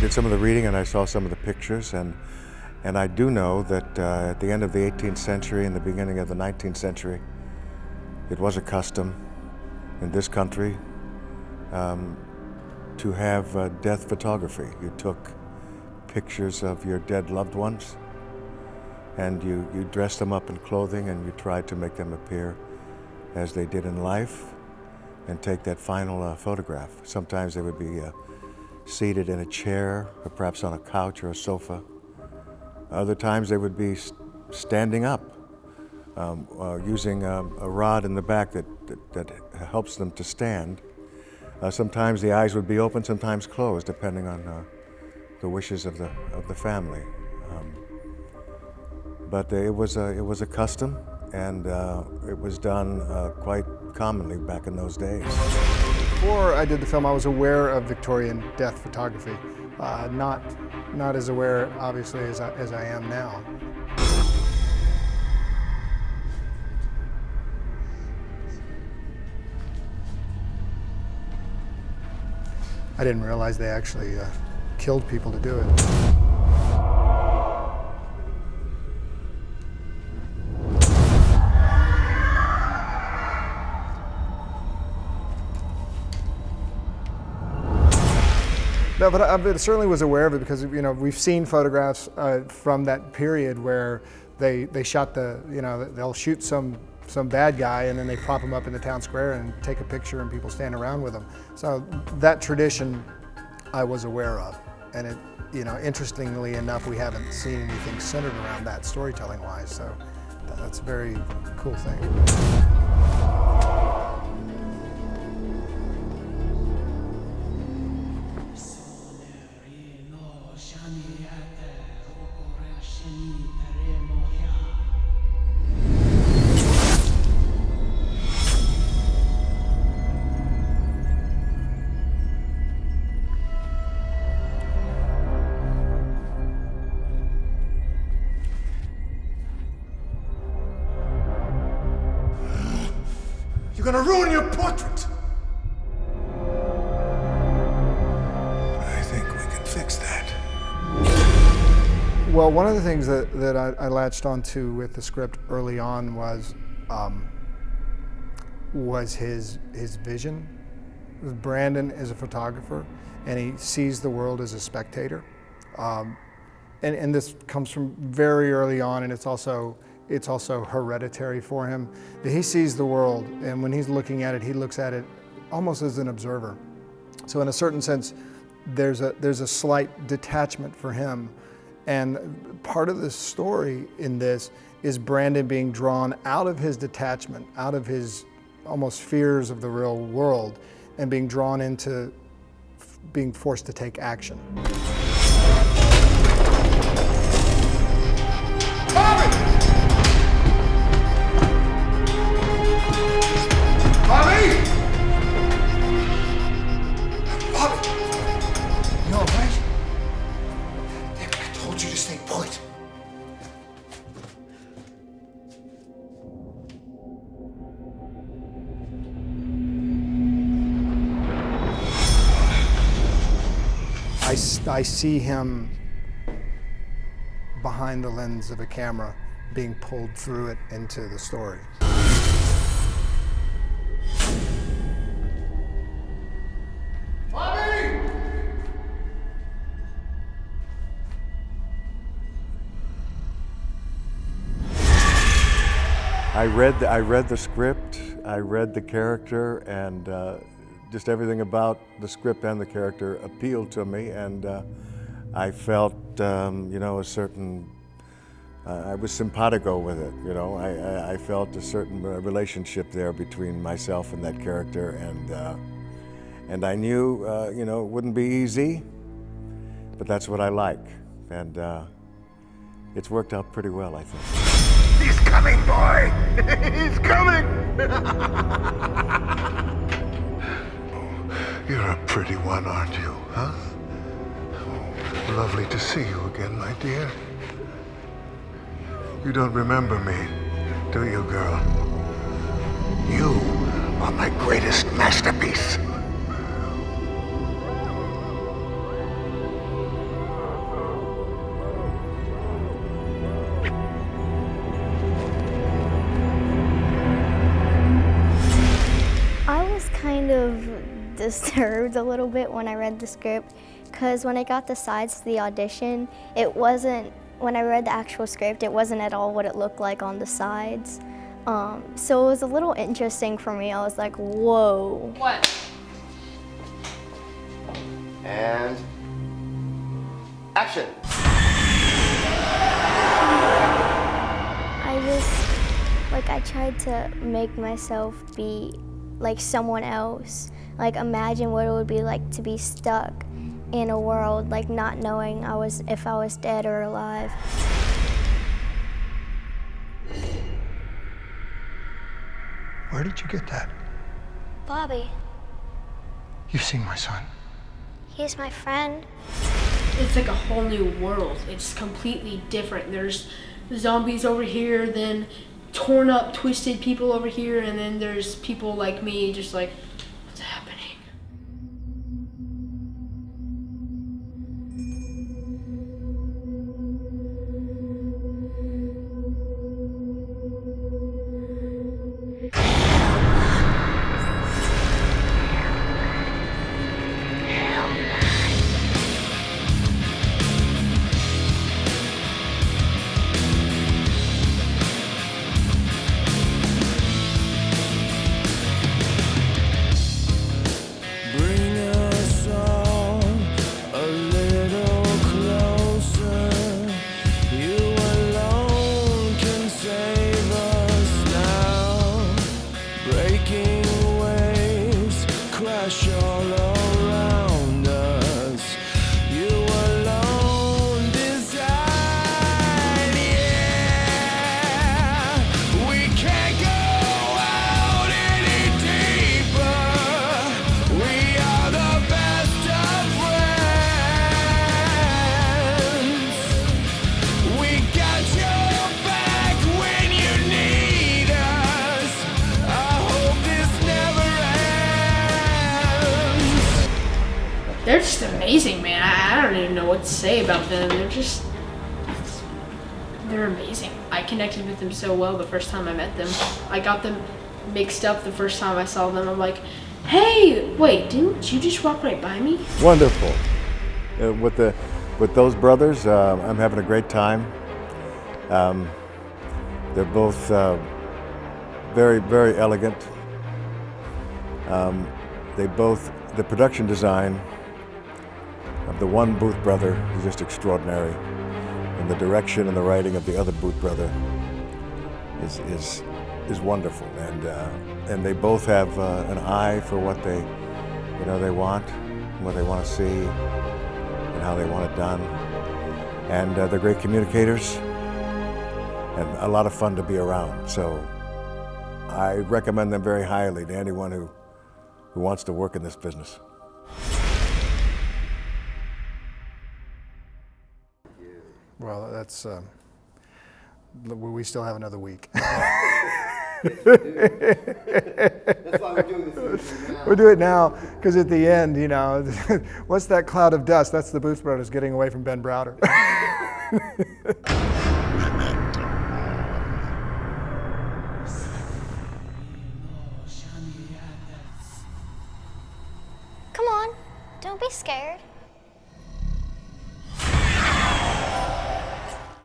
did some of the reading and I saw some of the pictures, and I do know that at the end of the 18th century and the beginning of the 19th century, it was a custom in this country to have death photography. You took pictures of your dead loved ones and you dressed them up in clothing and you tried to make them appear as they did in life and take that final photograph. Sometimes they would be seated in a chair or perhaps on a couch or a sofa. Other times they would be standing up, using a rod in the back that helps them to stand. Sometimes the eyes would be open, sometimes closed, depending on the wishes of the family. But it was a custom, and it was done quite commonly back in those days. Before I did the film, I was aware of Victorian death photography, not as aware, obviously, as I am now. I didn't realize they actually killed people to do it. No, but I certainly was aware of it because, you know, we've seen photographs from that period where they shot they'll shoot some bad guy and then they prop him up in the town square and take a picture and people stand around with him. So that tradition I was aware of. And it, you know, interestingly enough, we haven't seen anything centered around that storytelling wise. So that's a very cool thing. You're gonna ruin your portrait! I think we can fix that. Well, one of the things that I latched onto with the script early on was his vision. Brandon is a photographer, and he sees the world as a spectator. And this comes from very early on, and it's also hereditary for him. He sees the world, and when he's looking at it, he looks at it almost as an observer. So in a certain sense, there's a slight detachment for him. And part of the story in this is Brandon being drawn out of his detachment, out of his almost fears of the real world, and being drawn into being forced to take action. I see him behind the lens of a camera being pulled through it into the story. Bobby! I read the script, I read the character, and just everything about the script and the character appealed to me, and I felt, you know, a certain, I was simpatico with it, you know. I felt a certain relationship there between myself and that character, and I knew, you know, it wouldn't be easy, but that's what I like, and it's worked out pretty well, I think. He's coming, boy! He's coming! You're a pretty one, aren't you, huh? Oh, lovely to see you again, my dear. You don't remember me, do you, girl? You are my greatest masterpiece. of disturbed a little bit when I read the script, because when I got the sides to the audition, it wasn't, when I read the actual script, it wasn't at all what it looked like on the sides. So it was a little interesting for me. I was like, whoa. What? And action. I tried to make myself be like someone else. Like imagine what it would be like to be stuck in a world, like not knowing if I was dead or alive. Where did you get that? Bobby, You've seen my son. he's my friend. It's like a whole new world. It's completely different. There's zombies over here, then torn up, twisted people over here, and then there's people like me just like, what's happening? They're just amazing, man. I don't even know what to say about them. They're amazing. I connected with them so well the first time I met them. I got them mixed up the first time I saw them. I'm like, hey, wait, didn't you just walk right by me? Wonderful. With those brothers, I'm having a great time. They're both very, very elegant. The production design of the one Booth brother is just extraordinary, and the direction and the writing of the other Booth brother is wonderful. And they both have an eye for what they want, what they want to see, and how they want it done. And they're great communicators, and a lot of fun to be around. So I recommend them very highly to anyone who wants to work in this business. Well, that's, we still have another week. That's why we're doing this now. We'll do it now, because at the end, what's that cloud of dust? That's the Booth brothers getting away from Ben Browder. Come on, don't be scared.